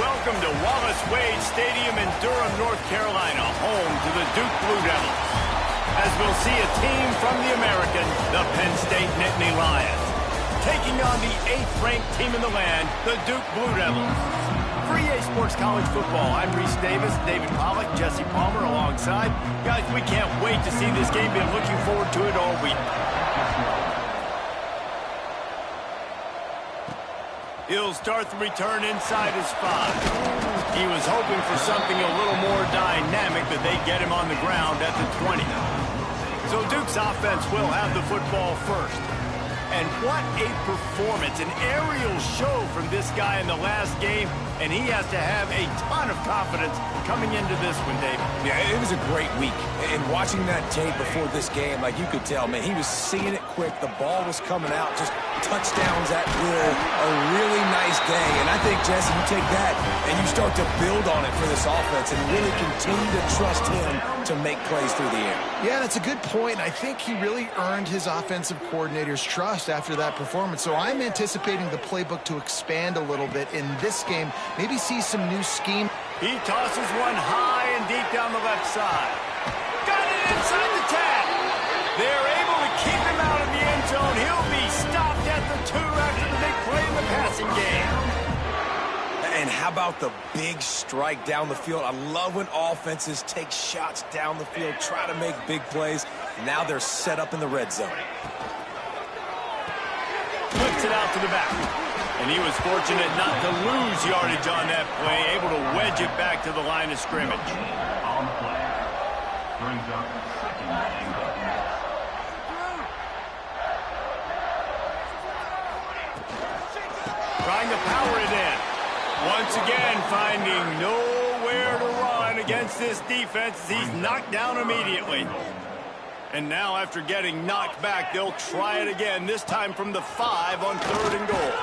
welcome to Wallace Wade Stadium in Durham, North Carolina, home to the Duke Blue Devils. As we'll see a team from the American, the Penn State Nittany Lions, taking on the 8th-ranked team in the land, the Duke Blue Devils. For EA Sports College Football, I'm Reese Davis, David Pollack, Jesse Palmer alongside. Guys, we can't wait to see this game. Been looking forward to it all week. He'll start the return inside his 5. He was hoping for something a little more dynamic, but they get him on the ground at the 20. So Duke's offense will have the football first. And what a performance, an aerial show from this guy in the last game, and he has to have a ton of confidence coming into this one, David. Yeah, it was a great week. And watching that tape before this game, like you could tell, man, he was seeing it quick. The ball was coming out, just touchdowns at will. A really nice day. And I think, Jesse, you take that and you start to build on it for this offense and really continue to trust him to make plays through the air. Yeah, that's a good point. I think he really earned his offensive coordinator's trust after that performance. So I'm anticipating the playbook to expand a little bit in this game, maybe see some new scheme. He tosses one high and deep down the left side. Got it inside the tag. They're able to keep him out of the end zone. He'll be stopped at the 2 after the big play in the passing game. And how about the big strike down the field? I love when offenses take shots down the field, try to make big plays. Now they're set up in the red zone. Flips it out to the back. And he was fortunate not to lose yardage on that play, able to wedge it back to the line of scrimmage. On the play, brings up second and goal. Trying to power it in. Once again, finding nowhere to run against this defense as he's knocked down immediately. And now, after getting knocked back, they'll try it again, this time from the 5 on 3rd and goal.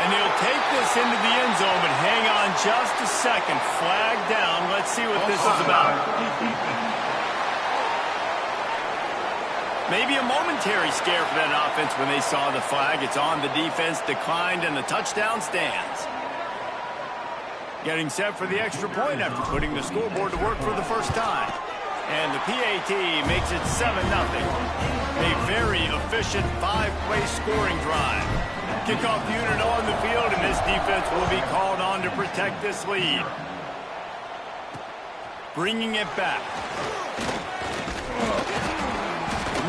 And he'll take this into the end zone, but hang on just a second. Flag down. Let's see what this is about. Maybe a momentary scare for that offense when they saw the flag. It's on, the defense declined, and the touchdown stands. Getting set for the extra point after putting the scoreboard to work for the first time. And the PAT makes it 7-0. A very efficient 5-play scoring drive. Kickoff unit on the field, and this defense will be called on to protect this lead. Bringing it back.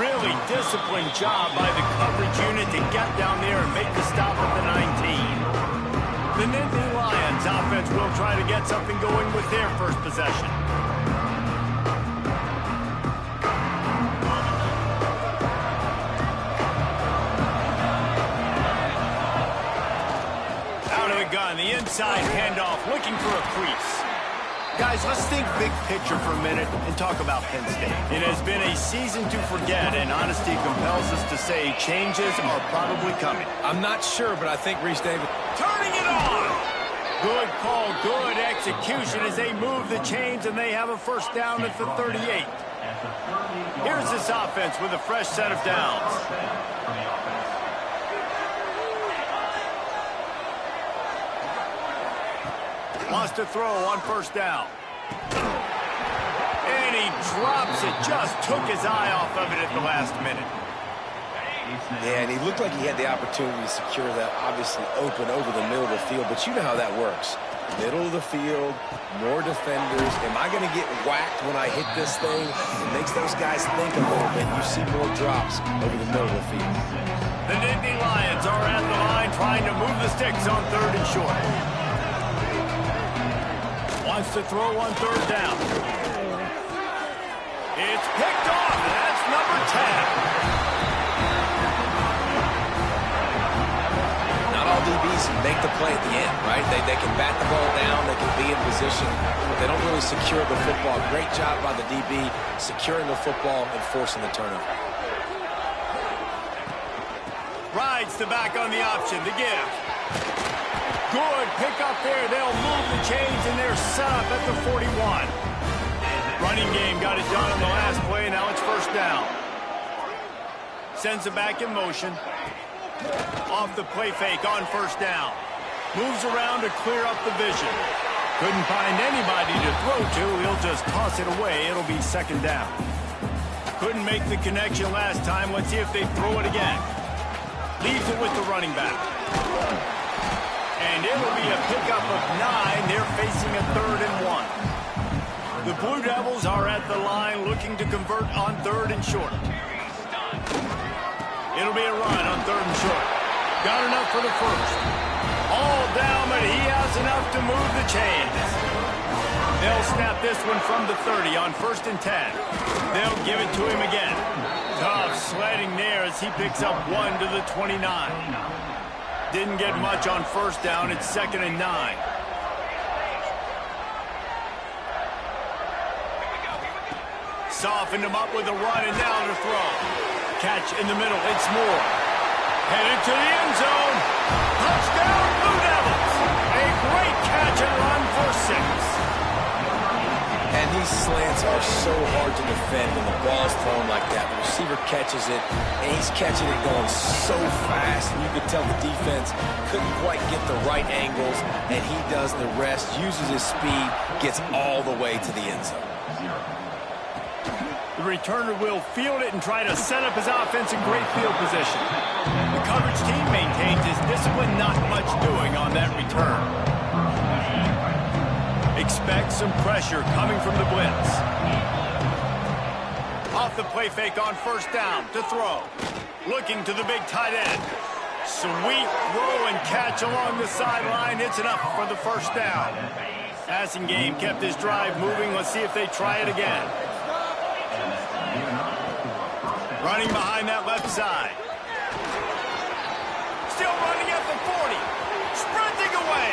Really disciplined job by the coverage unit to get down there and make the stop at the 19. The Nittany Lions offense will try to get something going with their first possession. Out of the gun, the inside handoff, looking for a crease. Guys, let's think big picture for a minute and talk about Penn State. It has been a season to forget, and honesty compels us to say changes are probably coming. I'm not sure, but I think Reese Davis... Turning it on! Good call, good execution as they move the chains, and they have a first down at the 38. Here's this offense with a fresh set of downs. Wants to throw on first down. And he drops it. Just took his eye off of it at the last minute. Yeah, and he looked like he had the opportunity to secure that, obviously open over the middle of the field. But you know how that works. Middle of the field, more defenders. Am I going to get whacked when I hit this thing? It makes those guys think a little bit. You see more drops over the middle of the field. The Nittany Lions are at the line trying to move the sticks on 3rd and short. Wants to throw on 3rd down. It's picked off, and that's number 10. Not all DBs make the play at the end, right? They can bat the ball down, they can be in position, but they don't really secure the football. Great job by the DB securing the football and forcing the turnover. Rides the back on the option, the give. Good pick up there. They'll move the chains, and they're set up at the 41. Running game got it done on the last play. Now it's first down. Sends it back in motion. Off the play fake on first down. Moves around to clear up the vision. Couldn't find anybody to throw to. He'll just toss it away. It'll be second down. Couldn't make the connection last time. Let's see if they throw it again. Leaves it with the running back. And it'll be a pickup of 9. They're facing a 3rd and 1. The Blue Devils are at the line looking to convert on 3rd and short. It'll be a run on 3rd and short. Got enough for the first. All down, but he has enough to move the chains. They'll snap this one from the 30 on 1st and 10. They'll give it to him again. Tough sledding there as he picks up 1 to the 29. Didn't get much on 1st down. It's 2nd and 9. Softened him up with a run and now to throw. Catch in the middle. It's Moore. Headed to the end zone. Touchdown, Blue Devils. A great catch and run for 6. And these slants are so hard to defend when the ball's thrown like that. The receiver catches it, and he's catching it going so fast, and you could tell the defense couldn't quite get the right angles, and he does the rest, uses his speed, gets all the way to the end zone. The returner will field it and try to set up his offense in great field position. The coverage team maintains his discipline, not much doing on that return. Expect some pressure coming from the blitz. Off the play fake on 1st down to throw. Looking to the big tight end. Sweet throw and catch along the sideline. It's enough for the 1st down. Passing game kept his drive moving. Let's see if they try it again. Running behind that left side. Still running at the 40. Sprinting away.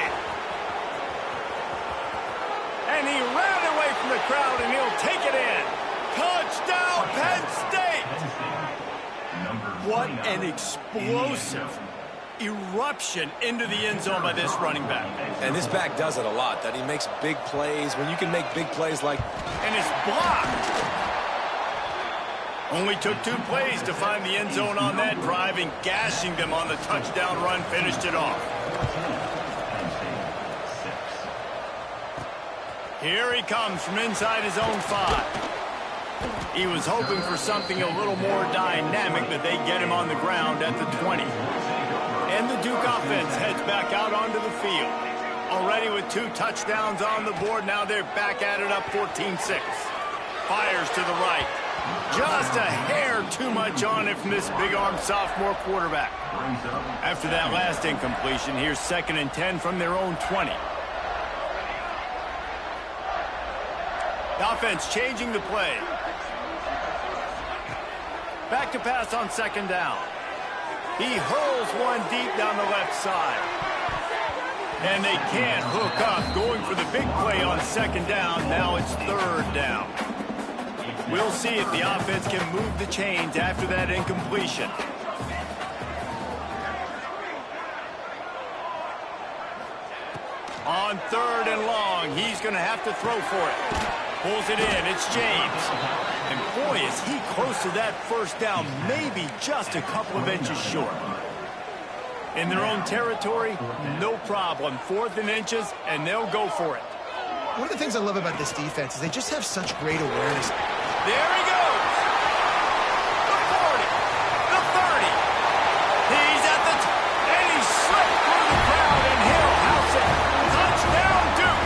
And he ran away from the crowd, and he'll take it in. Touchdown, Penn State! What an explosive eruption into the end zone by this running back. And this back does it a lot, that he makes big plays. When you can make big plays like... And it's blocked. Only took 2 plays to find the end zone on that drive, and gashing them on the touchdown run finished it off. Here he comes from inside his own 5. He was hoping for something a little more dynamic, but they get him on the ground at the 20. And the Duke offense heads back out onto the field. Already with 2 touchdowns on the board, now they're back at it up 14-6. Fires to the right. Just a hair too much on it from this big-armed sophomore quarterback. After that last incompletion, here's 2nd and 10 from their own 20. The offense changing the play. Back to pass on 2nd down. He hurls one deep down the left side. And they can't hook up, going for the big play on 2nd down. Now it's 3rd down. We'll see if the offense can move the chains after that incompletion. On 3rd and long, he's going to have to throw for it. Pulls it in. It's James. And boy, is he close to that 1st down, maybe just a couple of inches short. In their own territory, no problem. 4th and inches, and they'll go for it. One of the things I love about this defense is they just have such great awareness. There he goes. The 40. The 30. He's at the... and he slipped through the crowd, and he'll house it. Touchdown, Duke.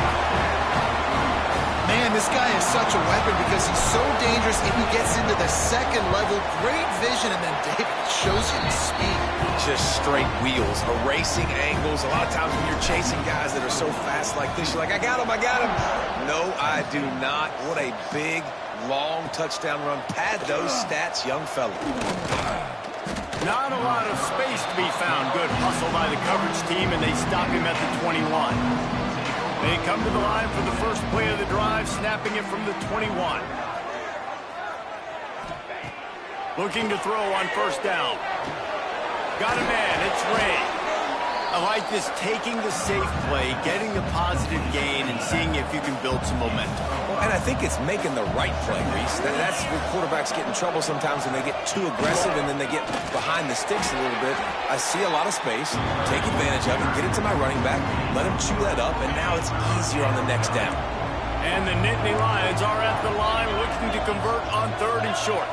Man, this guy is such a weapon because he's so dangerous and he gets into the 2nd level. Great vision, and then David shows you the speed. Just straight wheels, erasing angles. A lot of times when you're chasing guys that are so fast like this, you're like, I got him, I got him. No, I do not. What a big, long touchdown run. Pad those stats, young fella. Not a lot of space to be found. Good hustle by the coverage team, and they stop him at the 21. They come to the line for the first play of the drive, snapping it from the 21. Looking to throw on 1st down. Got a man, it's Ray. I like this, taking the safe play, getting the positive gain, and seeing if you can build some momentum. Well, and I think it's making the right play, Reese. That's where quarterbacks get in trouble sometimes when they get too aggressive and then they get behind the sticks a little bit. I see a lot of space, take advantage of it, get it to my running back, let him chew that up, and now it's easier on the next down. And the Nittany Lions are at the line looking to convert on 3rd and short.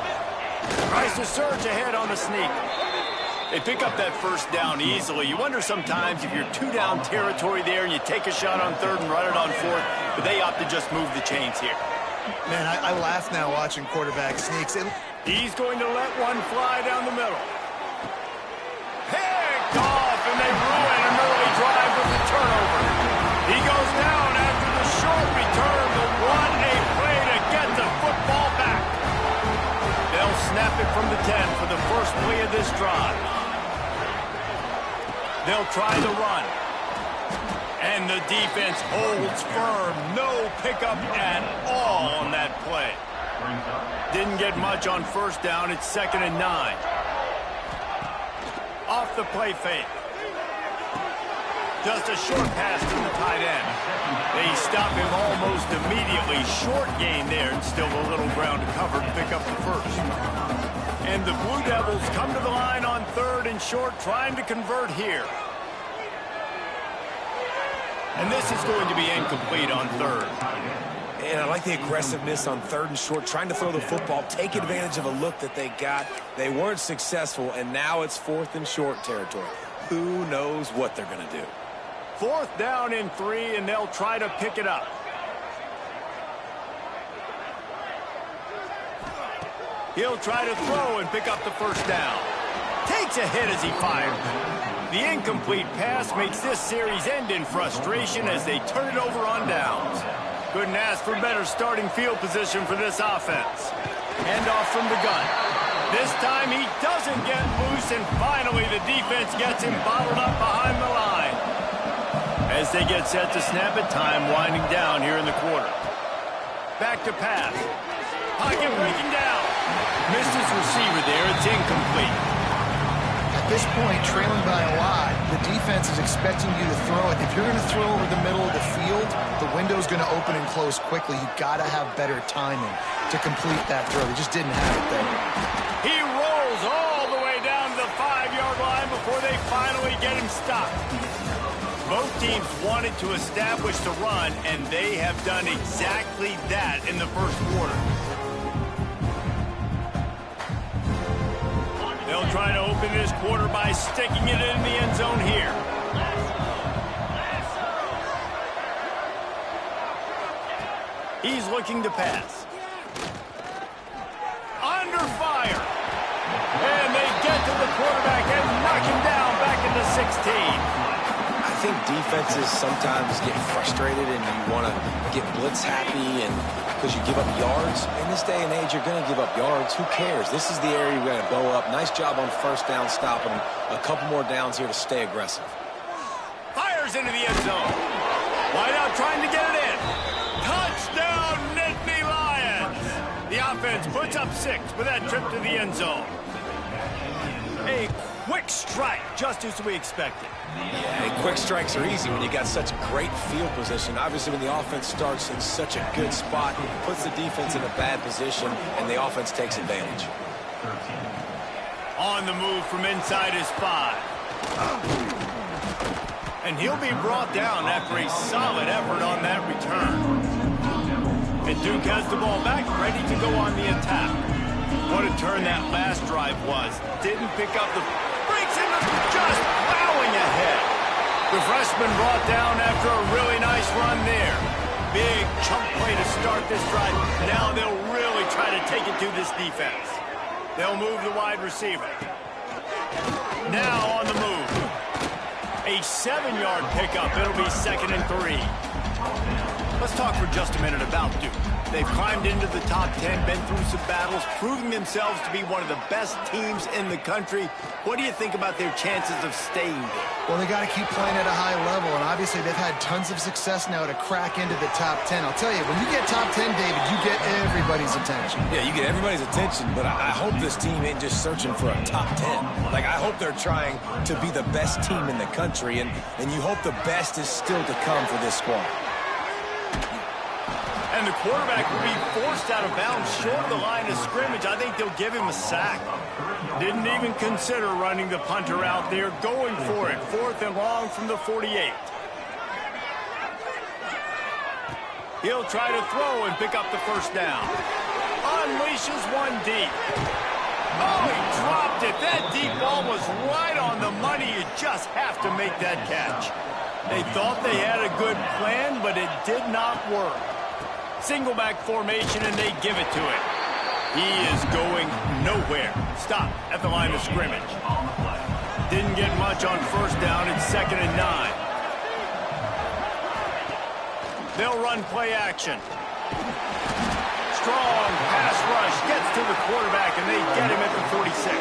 Tries to surge ahead on the sneak. They pick up that first down easily. You wonder sometimes if you're 2-down territory there and you take a shot on 3rd and run it on 4th, but they opt to just move the chains here. Man, I laugh now watching quarterback sneaks. He's going to let one fly down the middle. Picked off, and they ruin an early drive with the turnover. He goes down after the short return, but what a play to get the football back. They'll snap it from the 10 for the first play of this drive. They'll try the run. And the defense holds firm. No pickup at all on that play. Didn't get much on first down. It's 2nd and 9. Off the play fake. Just a short pass to the tight end. They stop him almost immediately. Short gain there, and still a little ground to cover to pick up the first. And the Blue Devils come to the line on 3rd and short, trying to convert here. And this is going to be incomplete on 3rd. And I like the aggressiveness on 3rd and short, trying to throw the football, take advantage of a look that they got. They weren't successful, and now it's 4th and short territory. Who knows what they're going to do? 4th down and 3, and they'll try to pick it up. He'll try to throw and pick up the first down. Takes a hit as he fires. The incomplete pass makes this series end in frustration as they turn it over on downs. Couldn't ask for better starting field position for this offense. Handoff from the gun. This time he doesn't get loose, and finally the defense gets him bottled up behind the line. As they get set to snap it, time winding down here in the quarter. Back to pass. Pocket breaking down. Missed his receiver there. It's incomplete. At this point, trailing by a lot, the defense is expecting you to throw it. If you're going to throw over the middle of the field, the window's going to open and close quickly. You've got to have better timing to complete that throw. They just didn't have it there. He rolls all the way down to the 5-yard line before they finally get him stopped. Both teams wanted to establish the run, and they have done exactly that in the first quarter. They'll try to open this quarter by sticking it in the end zone here. He's looking to pass. Under fire. And they get to the quarterback and knock him down back into 16. I think defenses sometimes get frustrated and you want to get blitz happy and because you give up yards. In this day and age, you're going to give up yards. Who cares? This is the area you're going to bow up. Nice job on first down stopping them. A couple more downs here to stay aggressive. Fires into the end zone. Wide out trying to get it in. Touchdown, Nittany Lions. The offense puts up 6 with that trip to the end zone. A quick strike, just as we expected. Yeah, quick strikes are easy when you got such great field position. Obviously, when the offense starts in such a good spot, puts the defense in a bad position, and the offense takes advantage. On the move from inside his 5. And he'll be brought down after a solid effort on that return. And Duke has the ball back, ready to go on the attack. What a turn that last drive was. Didn't pick up the... Breaks into just plowing ahead. The freshman brought down after a really nice run there. Big chunk play to start this drive. Now they'll really try to take it to this defense. They'll move the wide receiver. Now on the move. A 7-yard pickup. It'll be 2nd and 3. Let's talk for just a minute about Duke. They've climbed into the top 10, been through some battles, proving themselves to be one of the best teams in the country. What do you think about their chances of staying there? Well, they got to keep playing at a high level, and obviously they've had tons of success now to crack into the top 10. I'll tell you, when you get top 10, David, you get everybody's attention. Yeah, you get everybody's attention, but I hope this team ain't just searching for a top 10. Like, I hope they're trying to be the best team in the country, and you hope the best is still to come for this squad. And the quarterback will be forced out of bounds short of the line of scrimmage. I think they'll give him a sack. Didn't even consider running the punter out there, going for it. 4th and long from the 48. He'll try to throw and pick up the first down. Unleashes one deep. Oh, he dropped it. That deep ball was right on the money. You just have to make that catch. They thought they had a good plan, but it did not work. Single back formation, and they give it to him. He is going nowhere. Stop at the line of scrimmage. Didn't get much on first down. It's 2nd and 9. They'll run play action. Strong pass rush gets to the quarterback, and they get him at the 46.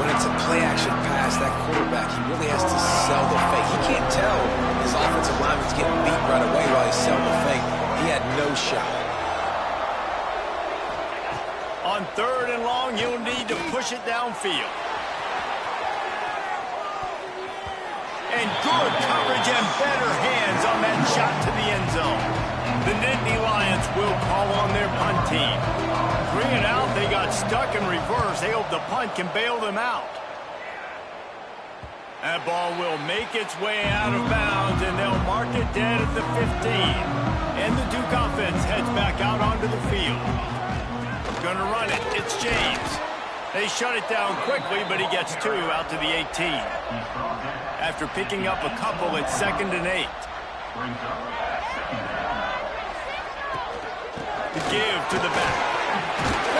When it's a play-action pass, that quarterback, he really has to sell the fake. He can't tell his offensive lineman's getting beat right away while he's selling the fake. He had no shot. On 3rd and long, he'll need to push it downfield. And good coverage and better hands on that shot to the end zone. The Nittany Lions will call on their punt team. 3 and out, they got stuck in reverse. They hope the punt can bail them out. That ball will make its way out of bounds, and they'll mark it dead at the 15. And the Duke offense heads back out onto the field. Gonna run it. It's James. They shut it down quickly, but he gets 2 out to the 18. After picking up a couple, it's 2nd and 8. The give to the back.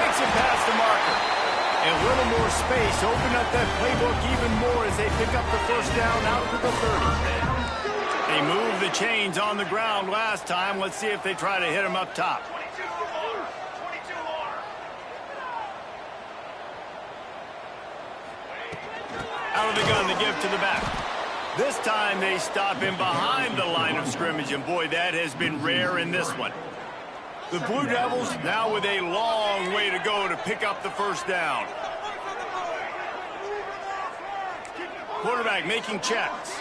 Makes it past the marker. And a little more space. Open up that playbook even more as they pick up the first down out to the 30. They moved the chains on the ground last time. Let's see if they try to hit him up top. Out of the gun, the give to the back. This time they stop him behind the line of scrimmage, and boy, that has been rare in this one. The Blue Devils now with a long way to go to pick up the first down. Quarterback making checks.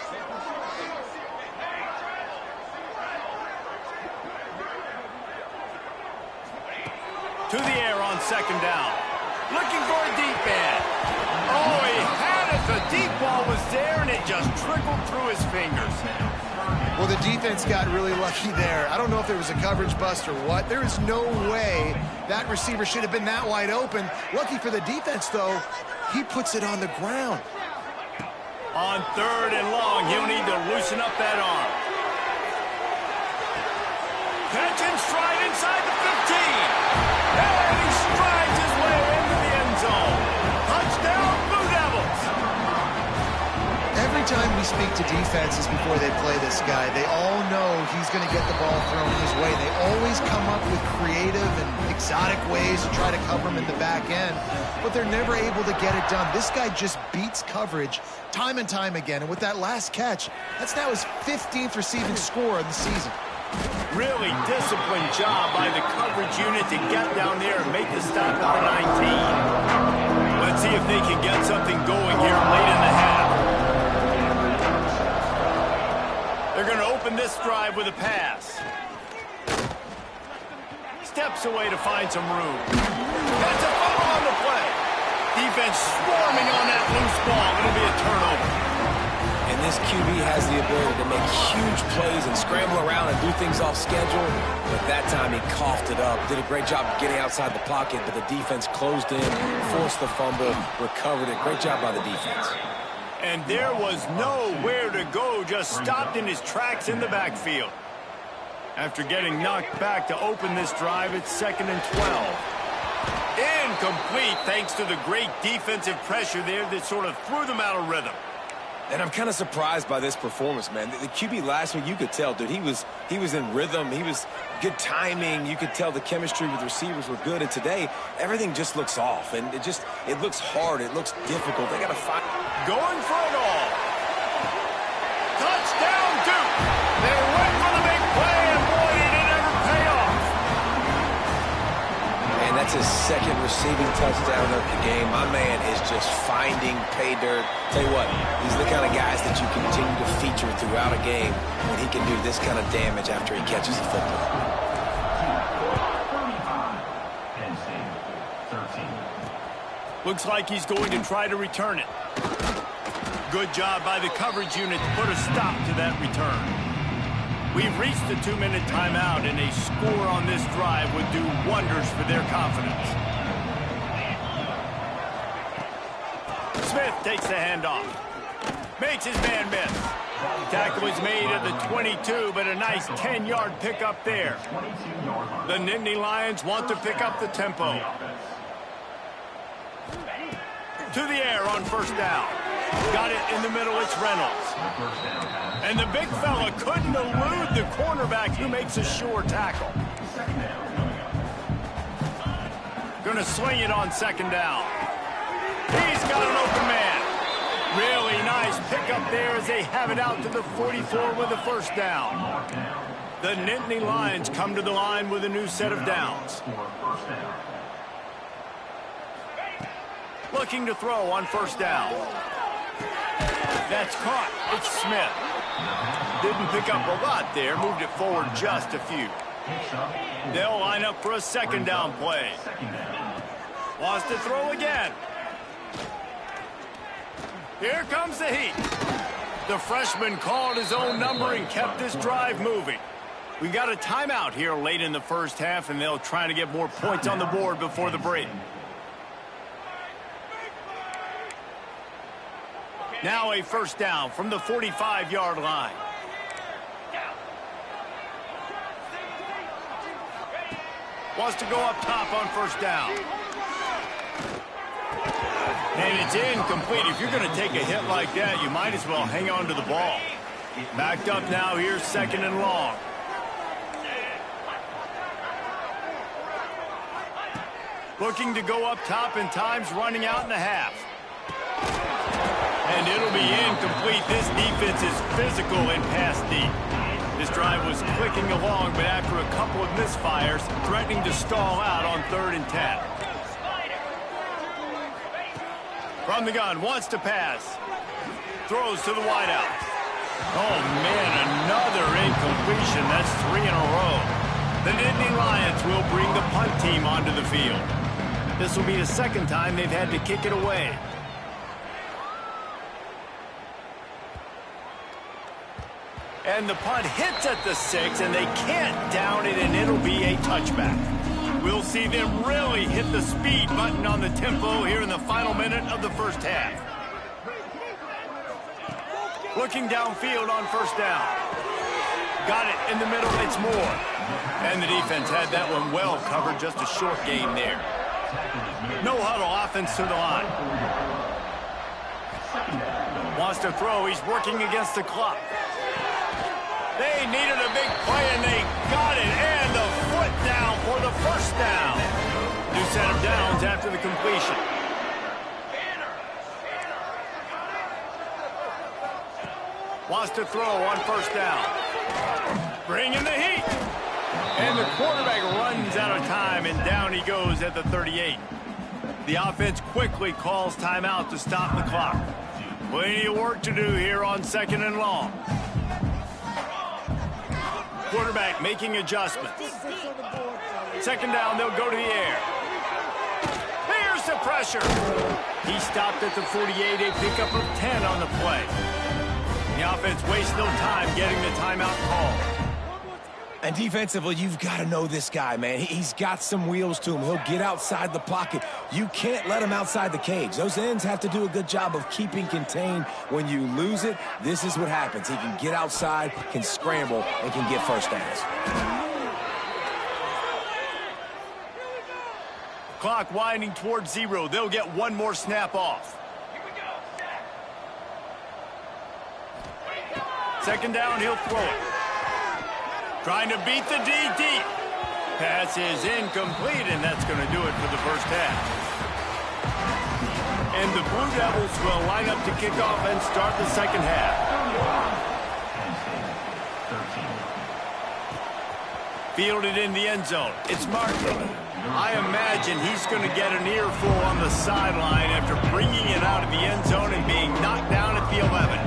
To the air on 2nd down. Looking for a deep man. Oh, he had it. The deep ball was there, and it just trickled through his fingers. Well, the defense got really lucky there. I don't know if there was a coverage bust or what. There is no way that receiver should have been that wide open. Lucky for the defense, though, he puts it on the ground. On 3rd and long, he'll need to loosen up that arm. Catch and stride inside the 15. And he strides his way into the end zone. Touchdown, Blue Devils. Every time we speak to defenses before they play this guy, they all know he's going to get the ball thrown his way. They always come up with creative and exotic ways to try to cover him in the back end, but they're never able to get it done. This guy just beats coverage time and time again, and with that last catch, that's now his 15th receiving score of the season. Really disciplined job by the coverage unit to get down there and make the stop at the 19. Let's see if they can get something going here late in the half. They're going to open this drive with a pass. Steps away to find some room. That's a fumble on the play. Defense swarming on that loose ball. It'll be a turnover. And this QB has the ability to make huge plays and scramble around and do things off schedule. But that time he coughed it up. Did a great job of getting outside the pocket, but the defense closed in, forced the fumble, recovered it. Great job by the defense. And there was nowhere to go, just stopped in his tracks in the backfield. After getting knocked back to open this drive, it's 2nd and 12. Incomplete thanks to the great defensive pressure there that sort of threw them out of rhythm. And I'm kind of surprised by this performance, man. The QB last week, you could tell, dude, he was in rhythm. He was good timing. You could tell the chemistry with receivers were good. And today, everything just looks off. And it looks hard. It looks difficult. They got to find. Going for it all. Touchdown, Duke. They went for the big play, and boy, did it ever pay off. And that's his second receiving touchdown of the game. My man is just finding pay dirt. Tell you what, these are the kind of guys that you continue to feature throughout a game when he can do this kind of damage after he catches the football. 35, Penn State, 13. Looks like he's going to try to return it. Good job by the coverage unit to put a stop to that return. We've reached the 2-minute timeout, and a score on this drive would do wonders for their confidence. Smith takes the handoff. Makes his man miss. Tackle is made at the 22, but a nice 10-yard pickup there. The Nittany Lions want to pick up the tempo. To the air on first down. Got it in the middle, it's Reynolds. And the big fella couldn't elude the cornerback who makes a sure tackle. Gonna swing it on second down. He's got an open man. Really nice pickup there as they have it out to the 44 with a first down. The Nittany Lions come to the line with a new set of downs. Looking to throw on first down. That's caught. It's Smith. Didn't pick up a lot there. Moved it forward just a few. They'll line up for a second down play. Wants to throw again. Here comes the heat. The freshman called his own number and kept this drive moving. We got a timeout here late in the first half, and they'll try to get more points on the board before the break. Now a first down from the 45-yard line. Wants to go up top on first down. And it's incomplete. If you're going to take a hit like that, you might as well hang on to the ball. Backed up now, here's second and long. Looking to go up top, and time's running out in the half. And it'll be incomplete. This defense is physical and pass deep. This drive was clicking along, but after a couple of misfires, threatening to stall out on 3rd and 10. From the gun, wants to pass. Throws to the wideout. Oh, man, another incompletion. That's 3 in a row. The Nittany Lions will bring the punt team onto the field. This will be the second time they've had to kick it away. And the punt hits at the 6, and they can't down it, and it'll be a touchback. We'll see them really hit the speed button on the tempo here in the final minute of the first half. Looking downfield on first down. Got it in the middle, it's Moore. And the defense had that one well covered, just a short game there. No huddle offense to the line. Wants to throw, he's working against the clock. They needed a big play, and they got it. And the foot down for the first down. New set of downs after the completion. Wants to throw on first down. Bringing the heat. And the quarterback runs out of time, and down he goes at the 38. The offense quickly calls timeout to stop the clock. Plenty of work to do here on 2nd and long. Quarterback making adjustments. Second down, they'll go to the air. Here's the pressure. He stopped at the 48, a pickup of 10 on the play. The offense wastes no time getting the timeout call. And defensively, you've got to know this guy, man. He's got some wheels to him. He'll get outside the pocket. You can't let him outside the cage. Those ends have to do a good job of keeping contained. When you lose it, this is what happens. He can get outside, can scramble, and can get first downs. Clock winding towards 0. They'll get one more snap off. Second down, he'll throw it. Trying to beat the D deep. Pass is incomplete, and that's going to do it for the first half. And the Blue Devils will line up to kick off and start the second half. Fielded in the end zone. It's Martin. I imagine he's going to get an earful on the sideline after bringing it out of the end zone and being knocked down at the 11.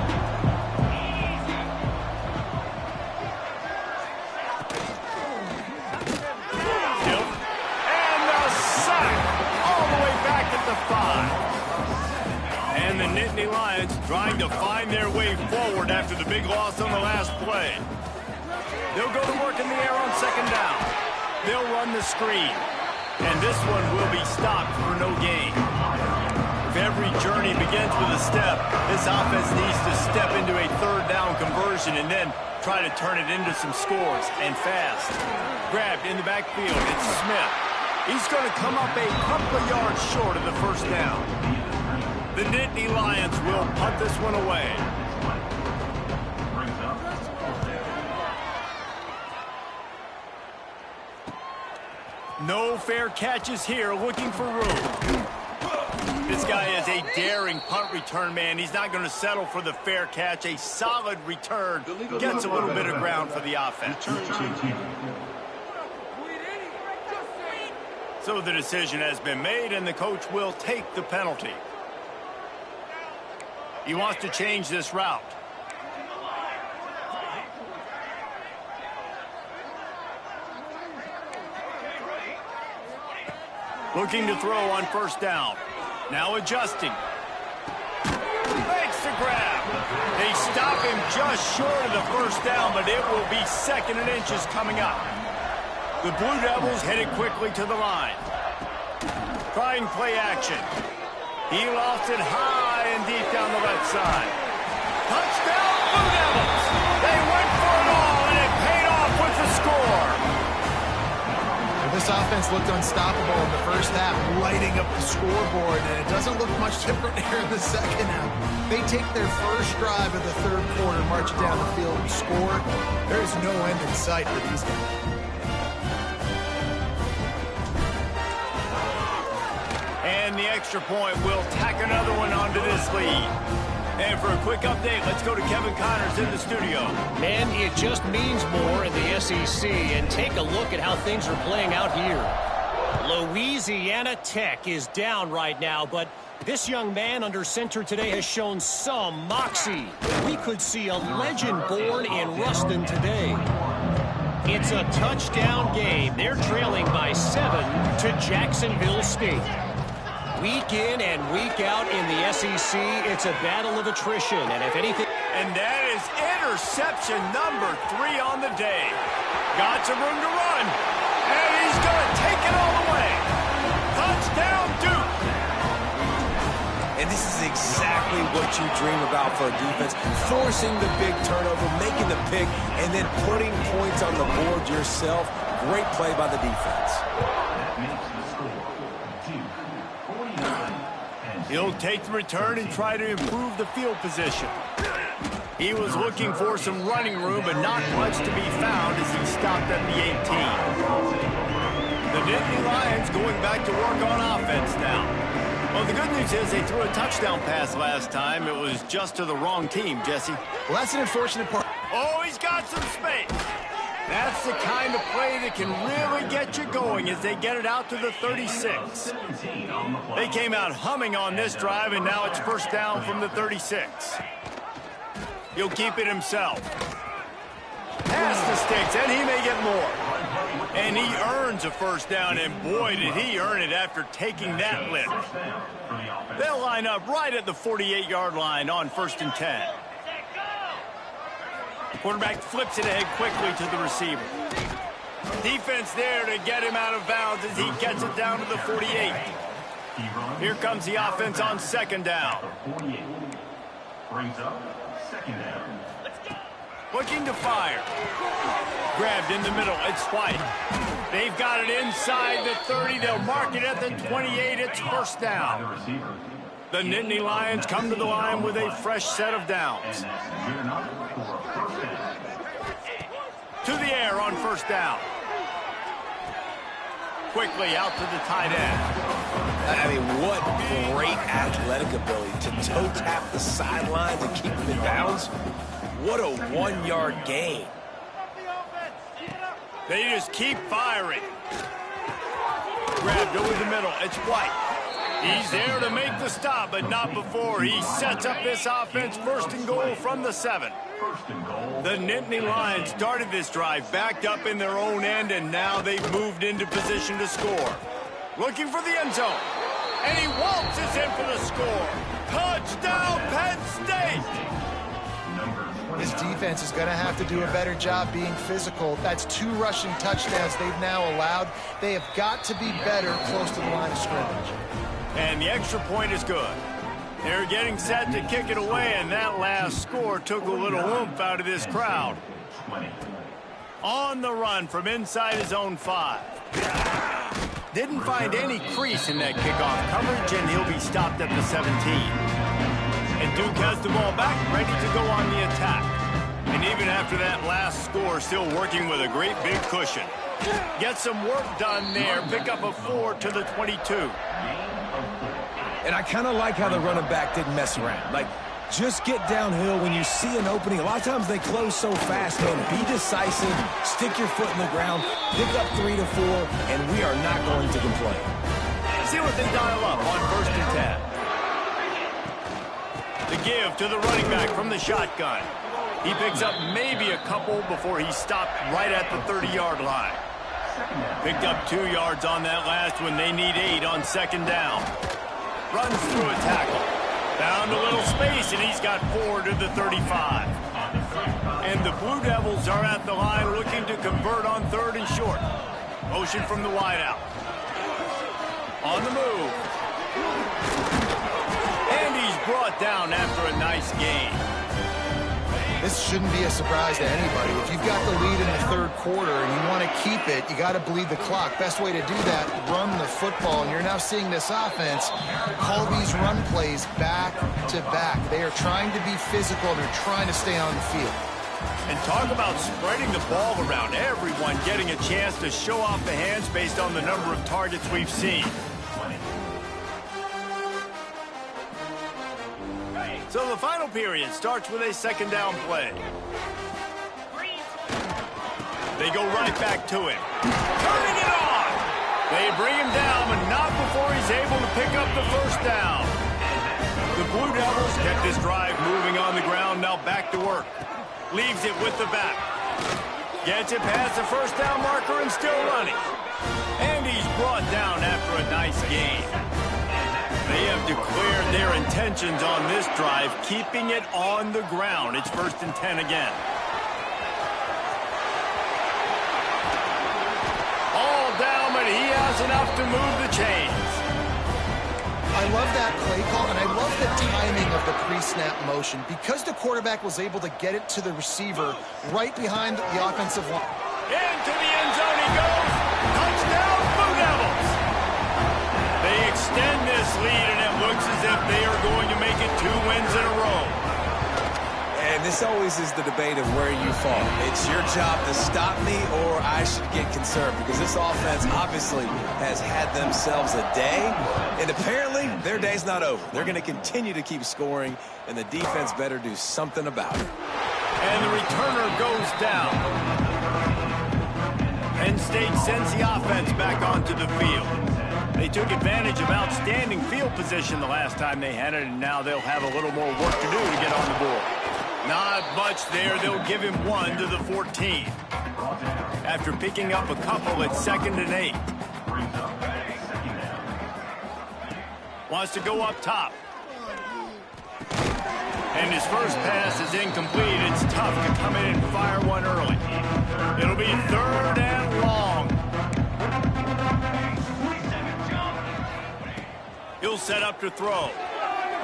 And the Nittany Lions trying to find their way forward after the big loss on the last play. They'll go to work in the air on second down. They'll run the screen. And this one will be stopped for no gain. If every journey begins with a step, this offense needs to step into a third down conversion and then try to turn it into some scores, and fast. Grabbed in the backfield, it's Smith. He's going to come up a couple of yards short of the first down. The Nittany Lions will punt this one away. No fair catches here, looking for room. This guy is a daring punt return man. He's not going to settle for the fair catch. A solid return gets a little bit of ground for the offense. So the decision has been made, and the coach will take the penalty. He wants to change this route. Looking to throw on first down. Now adjusting. Makes the grab. They stop him just short of the first down, but it will be second and inches coming up. The Blue Devils headed quickly to the line. Trying play action. He lost it high and deep down the left side. Touchdown, Blue Devils! They went for it all, and it paid off with the score. This offense looked unstoppable in the first half, lighting up the scoreboard, and it doesn't look much different here in the second half. They take their first drive of the third quarter, march it down the field, and score. There is no end in sight for these guys. And the extra point will tack another one onto this lead. And for a quick update, let's go to Kevin Connors in the studio. Man, it just means more in the SEC. And take a look at how things are playing out here. Louisiana Tech is down right now, but this young man under center today has shown some moxie. We could see a legend born in Ruston today. It's a touchdown game. They're trailing by 7 to Jacksonville State. Week in and week out in the SEC, it's a battle of attrition, and if anything... And that is interception number 3 on the day. Got some room to run, and he's going to take it all the way. Touchdown, Duke! And this is exactly what you dream about for a defense. Forcing the big turnover, making the pick, and then putting points on the board yourself. Great play by the defense. He'll take the return and try to improve the field position. He was looking for some running room, but not much to be found as he stopped at the 18. The Nittany Lions going back to work on offense now. Well, the good news is they threw a touchdown pass last time. It was just to the wrong team, Jesse. Well, that's an unfortunate part. Oh, he's got some space. That's the kind of play that can really get you going as they get it out to the 36. They came out humming on this drive, and now it's first down from the 36. He'll keep it himself. Pass the sticks, and he may get more. And he earns a first down, and boy, did he earn it after taking that lift. They'll line up right at the 48-yard line on 1st and 10. Quarterback flips it ahead quickly to the receiver. Defense there to get him out of bounds as he gets it down to the 48. Here comes the offense on second down. Brings up second down. Looking to fire. Grabbed in the middle. It's White. They've got it inside the 30. They'll mark it at the 28. It's first down. The Nittany Lions come to the line with a fresh set of downs. To the air on first down. Quickly out to the tight end. I mean, what great athletic ability to toe tap the sidelines and keep him in bounds. What a 1-yard gain. They just keep firing. Grabbed over the middle. It's White. He's there to make the stop, but not before. He sets up this offense first and goal from the 7. The Nittany Lions started this drive backed up in their own end, and now they've moved into position to score. Looking for the end zone. And he waltzes in for the score. Touchdown, Penn State! This defense is going to have to do a better job being physical. That's 2 rushing touchdowns they've now allowed. They have got to be better close to the line of scrimmage. And the extra point is good. They're getting set to kick it away, and that last score took a little oomph out of this crowd. On the run from inside his own 5. Didn't find any crease in that kickoff coverage, and he'll be stopped at the 17. And Duke has the ball back, ready to go on the attack. And even after that last score, still working with a great big cushion. Get some work done there. Pick up a 4 to the 22. And I kind of like how the running back didn't mess around. Like, just get downhill when you see an opening. A lot of times they close so fast, man. Be decisive, stick your foot in the ground, pick up 3 to 4, and we are not going to complain. See what they dial up on first and 10. The give to the running back from the shotgun. He picks up maybe a couple before he stopped right at the 30-yard line. Picked up 2 yards on that last one. They need 8 on second down. Runs through a tackle. Found a little space, and he's got 4 to the 35. And the Blue Devils are at the line looking to convert on 3rd and short. Motion from the wideout. On the move. And he's brought down after a nice gain. This shouldn't be a surprise to anybody. If you've got the lead in the 3rd quarter and you want to keep it, you got to bleed the clock. Best way to do that, run the football. And you're now seeing this offense call these run plays back to back. They are trying to be physical, and they're trying to stay on the field. And talk about spreading the ball around. Everyone getting a chance to show off the hands based on the number of targets we've seen. So the final period starts with a second down play. They go right back to him. Turning it on! They bring him down, but not before he's able to pick up the first down. The Blue Devils kept this drive moving on the ground, now back to work. Leaves it with the back. Gets it past the first down marker and still running. And he's brought down after a nice gain. They have declared their intentions on this drive, keeping it on the ground. It's 1st and 10 again. All down, but he has enough to move the chains. I love that play call, and I love the timing of the pre-snap motion. Because the quarterback was able to get it to the receiver right behind the offensive line. Into the end zone he goes. Touchdown, Blue Devils. They extend this lead, and it looks as if they are going to make it 2 wins in a row. And this always is the debate of where you fall. It's your job to stop me, or I should get concerned, because this offense obviously has had themselves a day, and apparently their day's not over. They're going to continue to keep scoring, and the defense better do something about it. And the returner goes down. Penn State sends the offense back onto the field. They took advantage of outstanding field position the last time they had it, and now they'll have a little more work to do to get on the board. Not much there. They'll give him 1 to the 14. After picking up a couple, it's 2nd and 8. Wants to go up top. And his first pass is incomplete. It's tough to come in and fire one early. It'll be 3rd and long. He'll set up to throw.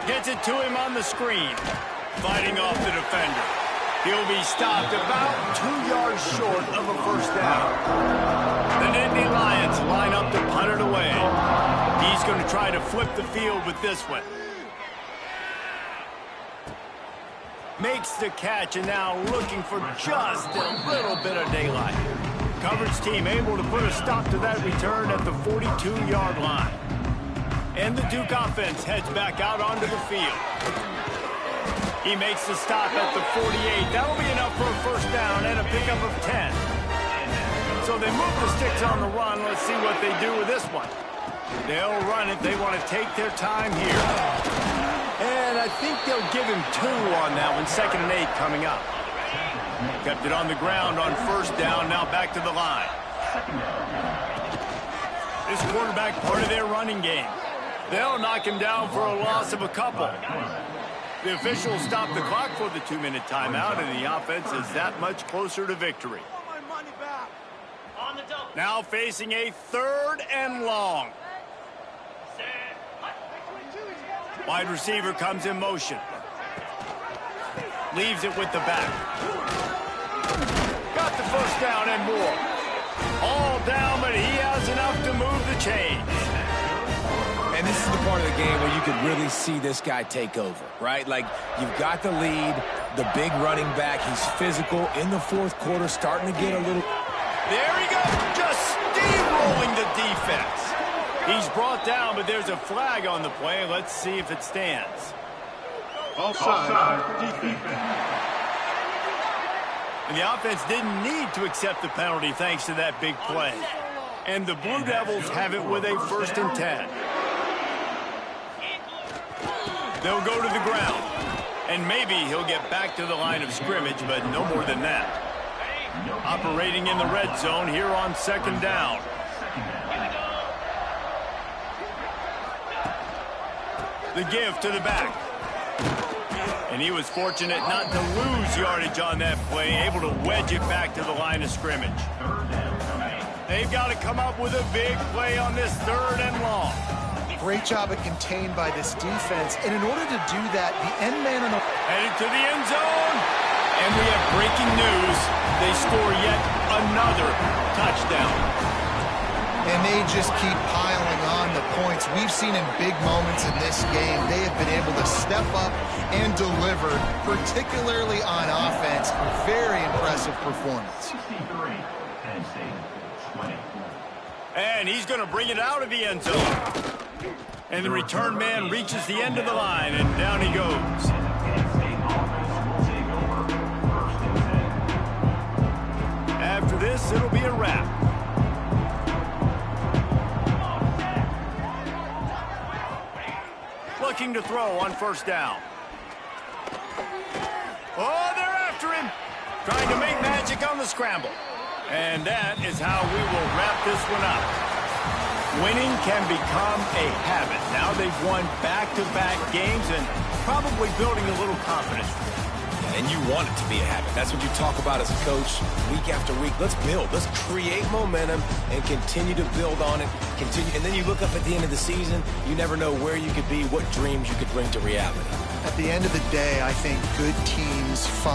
Gets it to him on the screen. Fighting off the defender. He'll be stopped about 2 yards short of a first down. The Nittany Lions line up to punt it away. He's going to try to flip the field with this one. Makes the catch and now looking for just a little bit of daylight. Coverage team able to put a stop to that return at the 42-yard line. And the Duke offense heads back out onto the field. He makes the stop at the 48. That'll be enough for a first down and a pickup of 10. So they move the sticks on the run. Let's see what they do with this one. They'll run it. They want to take their time here. And I think they'll give him 2 on that one. 2nd and 8 coming up. Kept it on the ground on first down. Now back to the line. This quarterback part of their running game. They'll knock him down for a loss of a couple. The officials stop the clock for the 2-minute timeout, and the offense is that much closer to victory. Now facing a 3rd and long. Wide receiver comes in motion. Leaves it with the back. Got the first down and more. All down, but he has enough to move the chains. And this is the part of the game where you could really see this guy take over, right? Like, you've got the lead, the big running back. He's physical in the 4th quarter, starting to get a little... There he goes, just steamrolling the defense. He's brought down, but there's a flag on the play. Let's see if it stands. Offside. Defense. And the offense didn't need to accept the penalty thanks to that big play. And the Blue Devils have it with a 1st and 10. They'll go to the ground. And maybe he'll get back to the line of scrimmage, but no more than that. Operating in the red zone here on 2nd down. The give to the back. And he was fortunate not to lose yardage on that play, able to wedge it back to the line of scrimmage. They've got to come up with a big play on this 3rd and long. Great job of contained by this defense. And in order to do that, the end man on the... Headed to the end zone. And we have breaking news. They score yet another touchdown. And they just keep piling on the points. We've seen in big moments in this game, they have been able to step up and deliver, particularly on offense. A very impressive performance. 63. Penn State 20. And he's going to bring it out of the end zone. And the return man reaches the end of the line, and down he goes. After this, it'll be a wrap. Looking to throw on first down. Oh, they're after him. Trying to make magic on the scramble. And that is how we will wrap this one up. Winning can become a habit. Now they've won back-to-back games and probably building a little confidence. And you want it to be a habit. That's what you talk about as a coach week after week. Let's build. Let's create momentum and continue to build on it. And then you look up at the end of the season, you never know where you could be, what dreams you could bring to reality. At the end of the day, I think good teams find